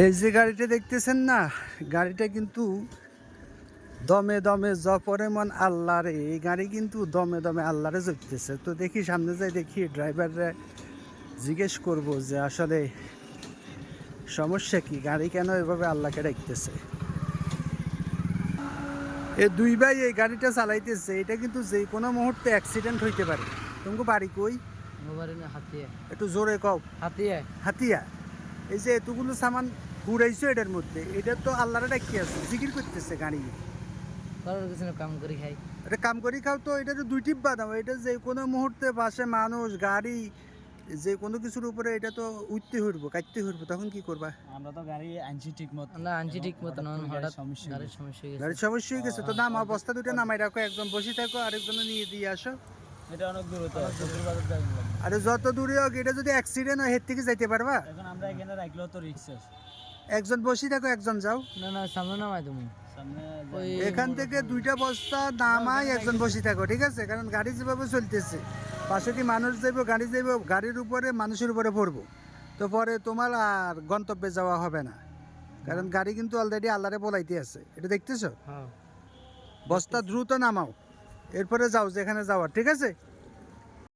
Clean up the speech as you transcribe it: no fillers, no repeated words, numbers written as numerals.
এই যে গাড়িটা দেখতেছেন না, গাড়িটা কিন্তু দমে দমে জপরে মন আল্লাহরে, এই গাড়ি কিন্তু দমে দমে আল্লাহরে জপতেছে। তো দেখি সামনে যাই, দেখি ড্রাইভাররা জিজ্ঞেস করব যে আসলে সমস্যা কি, গাড়ি কেন এভাবে আল্লাহকে ডাকতেছে। এই দুই ভাই এই গাড়িটা চালাইতেছে, এটা কিন্তু যে কোনো মুহূর্তে অ্যাক্সিডেন্ট হইতে পারে। তোমাকে বাড়ি কই? একটু জোরে কও। হাতিয়া। এই যে এতগুলো সামান ঘুরাইছো এটার মধ্যে, এটা তো আল্লাহরে ডাকি আছে, জিকির করতেছে গাড়ি। কাম করি খাই, এটা কাম করি খাও, তো এটা তো দুই টিপ্পা দাও। এটা যে কোনো মুহূর্তে পাশে মানুষ গাড়ি যে কোনো কিছুর উপরে এটা তো উঠতে হইবো, কাটতে হইবো, তখন কি করবা? আমরা তো গাড়ি আনছি ঠিক মতো, আমরা আনছি ঠিক মতো, হঠাৎ গাড়ির সমস্যা হয়ে গেছে। গাড়ির সমস্যা হয়ে গেছে, তো নামা বস্তা দুটো নামাই রাখো, একজন বসে থাকো, আরেকজন নিয়ে দিয়ে আসো। এটা অনেক দূর হতো, বাজার যাই লাগবে। আরে যত দূরে হোক, এটা যদি অ্যাক্সিডেন্ট হয়, এর থেকে যাইতে পারবা? এখন আমরা এখানে রাখলেও তো রিস্ক আছে। একজন বসে থাকো, একজন যাও। না সামনে নামাই তুমি, সামনে ওই এখান থেকে দুইটা বস্তা নামাই একজন বসে থাকো, ঠিক আছে? কারণ গাড়ি যেভাবে চলতেছে, পাশে দিয়ে মানুষ যাইবো, গাড়ি যাইবো, গাড়ির উপরে মানুষের উপরে পড়বো, তো পরে তোমার আর গন্তব্যে যাওয়া হবে না। কারণ গাড়ি কিন্তু অলরেডি আল্লাহরে বলাইতে আছে, এটা দেখতেছো? হ্যাঁ বস্তা দ্রুত নামাও, এরপরে যাও যেখানে যাওয়ার, ঠিক আছে?